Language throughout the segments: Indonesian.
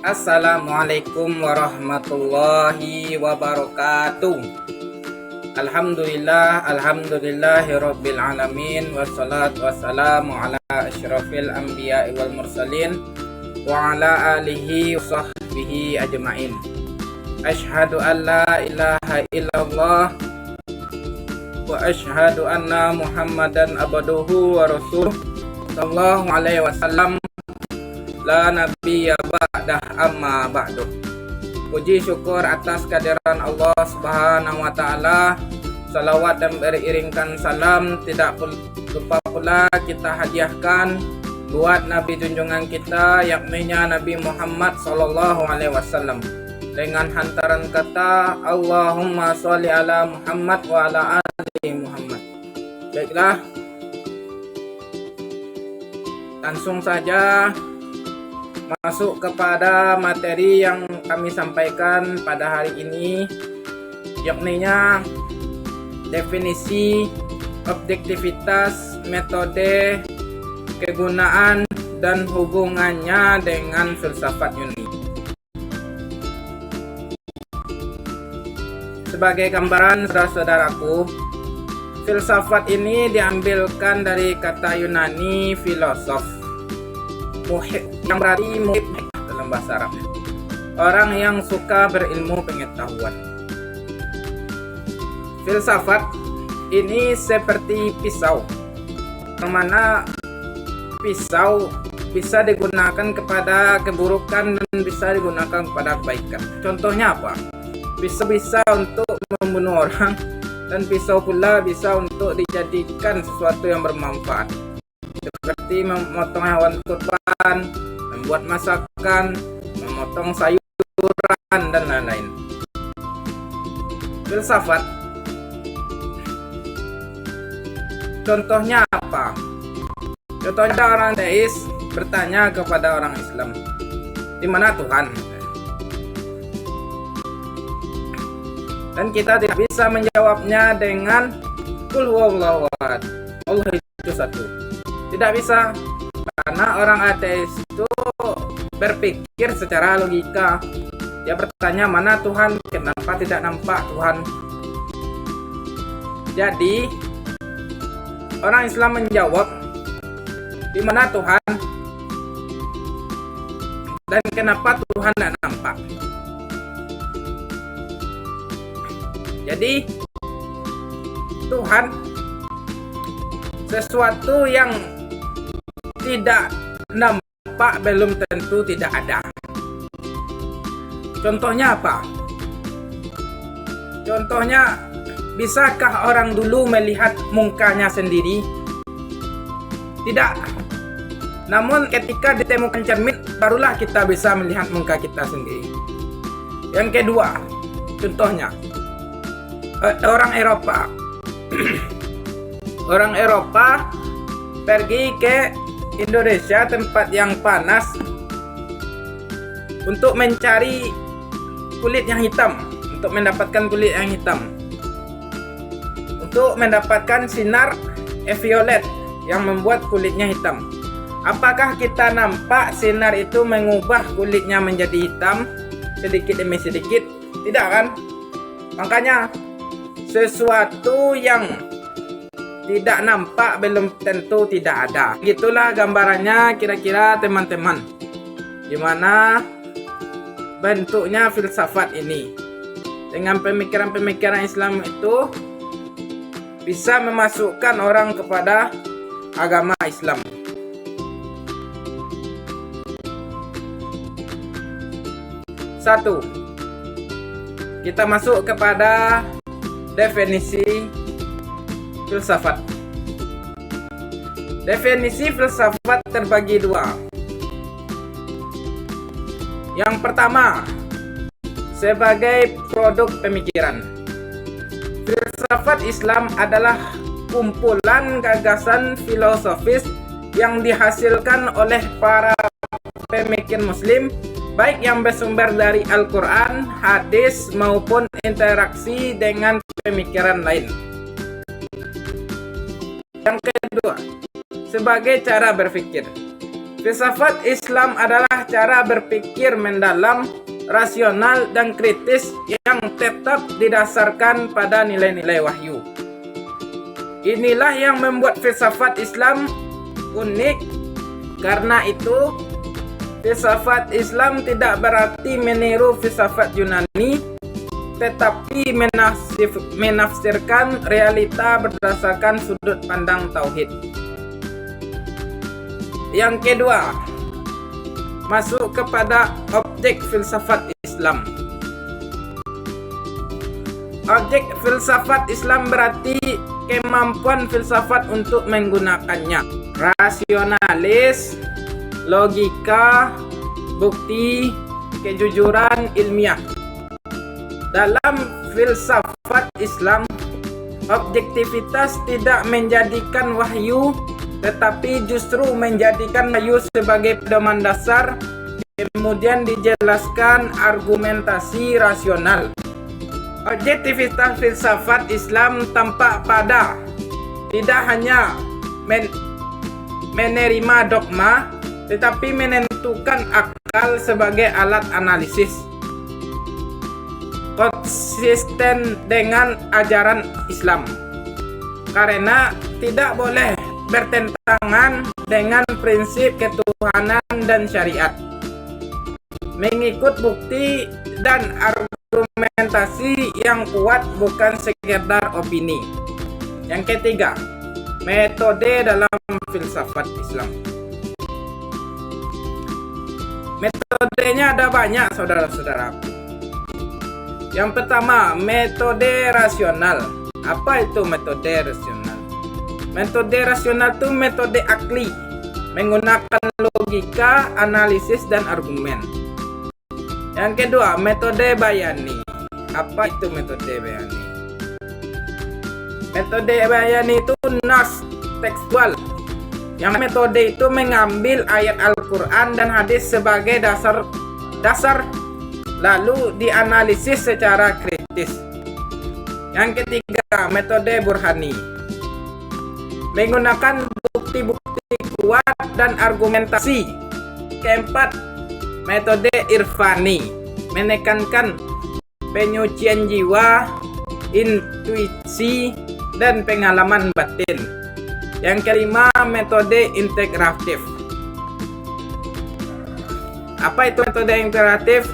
Assalamualaikum warahmatullahi wabarakatuh. Alhamdulillahirabbil alamin, wassalatu wassalamu ala asyrafil anbiya'i wal mursalin wa ala alihi wa sahbihi ajmain. Asyhadu an la ilaha illallah wa asyhadu anna Muhammadan abduhu wa rasuluh sallallahu alaihi wasallam. La nabiyya ba'dah amma ba'du. Puji syukur atas kehadiran Allah Subhanahu wa taala. Salawat dan beriringkan salam tidak lupa pula kita hadiahkan buat Nabi junjungan kita, yakni Nabi Muhammad sallallahu alaihi wasallam, dengan hantaran kata Allahumma sholli ala Muhammad wa ala ali Muhammad. Baiklah, langsung saja masuk kepada materi yang kami sampaikan pada hari ini, yakni definisi, objektivitas, metode, kegunaan, dan hubungannya dengan filsafat Yunani. Sebagai gambaran, saudara-saudaraku, filsafat ini diambilkan dari kata Yunani filosof, yang berarti muhib dalam bahasa Arab, orang yang suka berilmu pengetahuan. Filsafat ini seperti pisau, yang mana pisau bisa digunakan kepada keburukan dan bisa digunakan kepada kebaikan. Contohnya apa? Pisau bisa untuk membunuh orang, dan pisau pula bisa untuk dijadikan sesuatu yang bermanfaat, seperti memotong hewan kurban, membuat masakan, memotong sayuran, dan lain-lain. Filsafat contohnya apa? Contohnya orang ateis bertanya kepada orang Islam, di mana Tuhan? Dan kita tidak bisa menjawabnya dengan qul huwallahu ahad, Allah itu satu. Tidak bisa, karena orang ateis itu berpikir secara logika. Dia bertanya, mana Tuhan? Kenapa tidak nampak Tuhan? Jadi orang Islam menjawab, di mana Tuhan dan kenapa Tuhan tidak nampak? Jadi Tuhan sesuatu yang tidak nampak belum tentu tidak ada. Contohnya apa? Contohnya, bisakah orang dulu melihat mukanya sendiri? Tidak. Namun ketika ditemukan cermin, barulah kita bisa melihat muka kita sendiri. Yang kedua, contohnya, orang Eropa. Orang Eropa pergi ke Indonesia, tempat yang panas, untuk mencari kulit yang hitam, untuk mendapatkan kulit yang hitam, untuk mendapatkan sinar violet yang membuat kulitnya hitam. Apakah kita nampak sinar itu mengubah kulitnya menjadi hitam sedikit demi sedikit? Tidak kan? Makanya sesuatu yang tidak nampak belum tentu tidak ada. Gitulah gambarannya kira-kira teman-teman, gimana bentuknya filsafat ini. Dengan pemikiran-pemikiran Islam itu bisa memasukkan orang kepada agama Islam. Satu, kita masuk kepada definisi filsafat. Definisi filsafat terbagi dua. Yang pertama, sebagai produk pemikiran. Filsafat Islam adalah kumpulan gagasan filosofis yang dihasilkan oleh para pemikir Muslim, baik yang bersumber dari Al-Quran, hadis, maupun interaksi dengan pemikiran lain. Yang kedua, sebagai cara berpikir. Filsafat Islam adalah cara berpikir mendalam, rasional, dan kritis yang tetap didasarkan pada nilai-nilai wahyu. Inilah yang membuat filsafat Islam unik. Karena itu, filsafat Islam tidak berarti meniru filsafat Yunani, tetapi menafsirkan realita berdasarkan sudut pandang tauhid. Yang kedua, masuk kepada objek filsafat Islam. Objek filsafat Islam berarti kemampuan filsafat untuk menggunakannya. Rasionalis, logika, bukti, kejujuran ilmiah. Dalam filsafat Islam, objektivitas tidak menjadikan wahyu, tetapi justru menjadikan wahyu sebagai pedoman dasar, kemudian dijelaskan argumentasi rasional. Objektivitas filsafat Islam tampak pada tidak hanya menerima dogma, tetapi menentukan akal sebagai alat analisis, konsisten dengan ajaran Islam, karena tidak boleh bertentangan dengan prinsip ketuhanan dan syariat. Mengikut bukti dan argumentasi yang kuat, bukan sekedar opini. Yang ketiga, metode dalam filsafat Islam. Metodenya ada banyak, saudara-saudara. Yang pertama, metode rasional. Apa itu metode rasional? Metode rasional itu metode akli, menggunakan logika, analisis, dan argumen. Yang kedua, metode bayani. Apa itu metode bayani? Metode bayani itu nas tekstual. Yang metode itu mengambil ayat Al-Quran dan hadis sebagai dasar, lalu dianalisis secara kritis. Yang ketiga, metode burhani, menggunakan bukti-bukti kuat dan argumentasi. Keempat, metode irfani, menekankan penyucian jiwa, intuisi, dan pengalaman batin. Yang kelima, metode integratif. Apa itu metode integratif?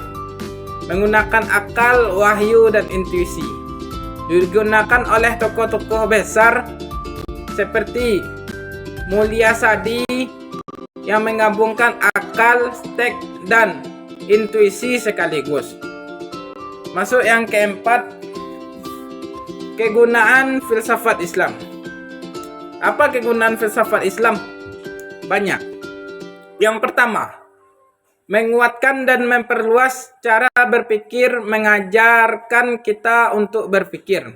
Menggunakan akal, wahyu, dan intuisi. Digunakan oleh tokoh-tokoh besar seperti Mulia Sadi yang menggabungkan akal, stek, dan intuisi sekaligus. Masuk yang keempat, kegunaan filsafat Islam. Apa kegunaan filsafat Islam? Banyak. Yang pertama, menguatkan dan memperluas cara berpikir, mengajarkan kita untuk berpikir.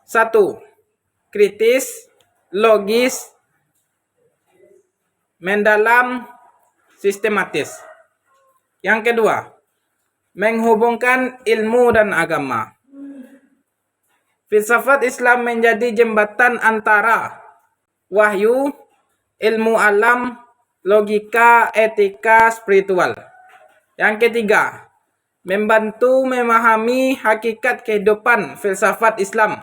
1. Kritis, logis, mendalam, sistematis. Yang kedua, menghubungkan ilmu dan agama. Filsafat Islam menjadi jembatan antara wahyu, ilmu alam, logika, etika, spiritual. Yang ketiga, membantu memahami hakikat kehidupan. Filsafat Islam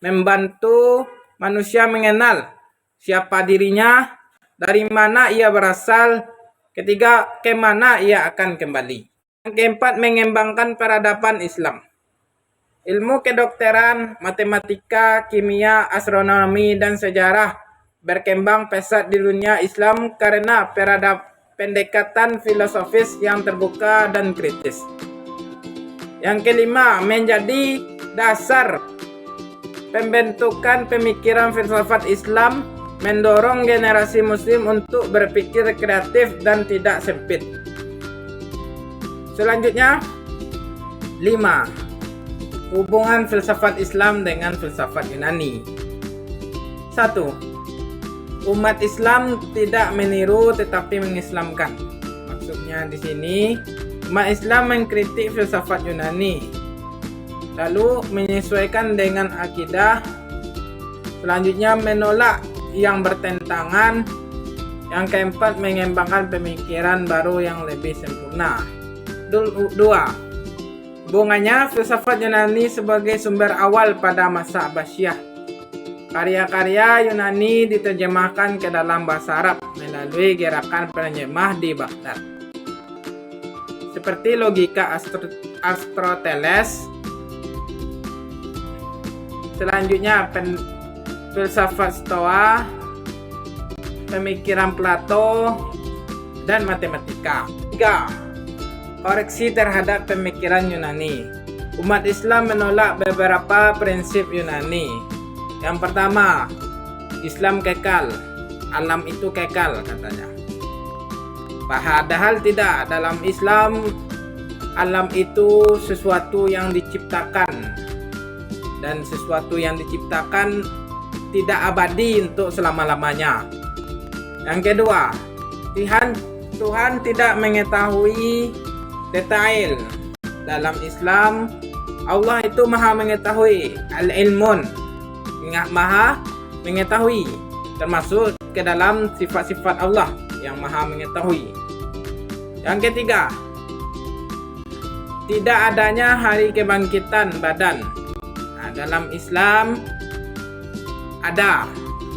membantu manusia mengenal siapa dirinya, dari mana ia berasal, ketiga, kemana ia akan kembali. Yang keempat, mengembangkan peradaban Islam. Ilmu kedokteran, matematika, kimia, astronomi, dan sejarah berkembang pesat di dunia Islam karena pendekatan filosofis yang terbuka dan kritis. Yang kelima, menjadi dasar pembentukan pemikiran filsafat Islam, mendorong generasi muslim untuk berpikir kreatif dan tidak sempit. Selanjutnya, 5. Hubungan filsafat Islam dengan filsafat Yunani. 1. Umat Islam tidak meniru tetapi mengislamkan. Maksudnya di sini, umat Islam mengkritik filsafat Yunani, lalu menyesuaikan dengan akidah Selanjutnya, menolak yang bertentangan. Yang keempat, mengembangkan pemikiran baru yang lebih sempurna. 2. Hubungannya filsafat Yunani sebagai sumber awal pada masa Abbasiyah. Karya-karya Yunani diterjemahkan ke dalam bahasa Arab melalui gerakan penerjemah di Baghdad, seperti logika Aristoteles. Selanjutnya, filsafat Stoa, pemikiran Plato, dan matematika. 3. Koreksi terhadap pemikiran Yunani. Umat Islam menolak beberapa prinsip Yunani. Yang pertama, Islam kekal, alam itu kekal katanya. Padahal tidak, dalam Islam alam itu sesuatu yang diciptakan, dan sesuatu yang diciptakan tidak abadi untuk selama-lamanya. Yang kedua, Tuhan tidak mengetahui detail. Dalam Islam, Allah itu maha mengetahui, al-ilmun, maha mengetahui, termasuk ke dalam sifat-sifat Allah yang maha mengetahui. Yang ketiga, tidak adanya hari kebangkitan badan. Dalam Islam ada,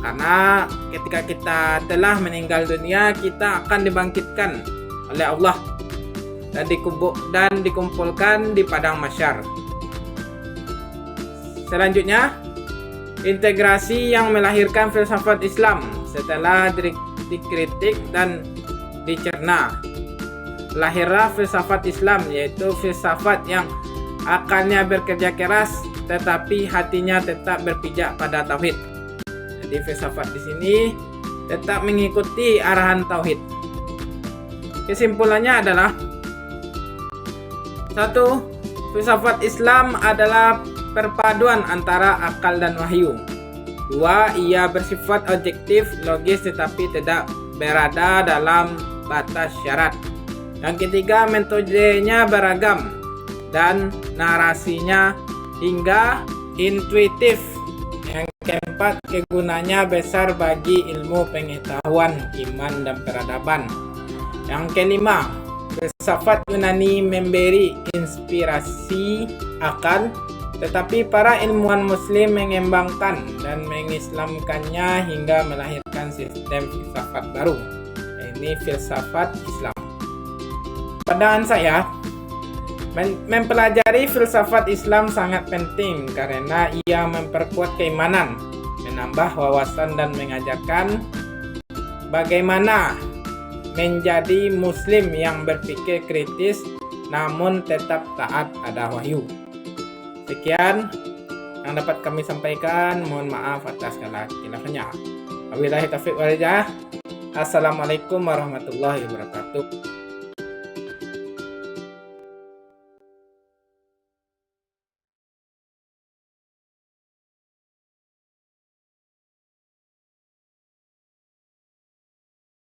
karena ketika kita telah meninggal dunia, kita akan dibangkitkan oleh Allah dan dikumpulkan di padang mahsyar. Selanjutnya, integrasi yang melahirkan filsafat Islam setelah dikritik dan dicerna. Lahirlah filsafat Islam, yaitu filsafat yang akalnya bekerja keras tetapi hatinya tetap berpijak pada tauhid. Jadi filsafat di sini tetap mengikuti arahan tauhid. Kesimpulannya adalah: 1. Filsafat Islam adalah perpaduan antara akal dan wahyu. 2. Ia bersifat objektif, logis, tetapi tidak berada dalam batas syarat. Yang ketiga, metodenya beragam dan narasinya hingga intuitif. Yang keempat, kegunaannya besar bagi ilmu pengetahuan, iman, dan peradaban. Yang kelima, filsafat Yunani memberi inspirasi akal, tetapi para ilmuwan Muslim mengembangkan dan mengislamkannya hingga melahirkan sistem filsafat baru, yaitu filsafat Islam. Pandangan saya, mempelajari filsafat Islam sangat penting karena ia memperkuat keimanan, menambah wawasan, dan mengajarkan bagaimana menjadi muslim yang berpikir kritis namun tetap taat pada wahyu. Sekian yang dapat kami sampaikan. Mohon maaf atas segala khilafnya. Wabillahi taufiq wal hidayah. Assalamualaikum warahmatullahi wabarakatuh.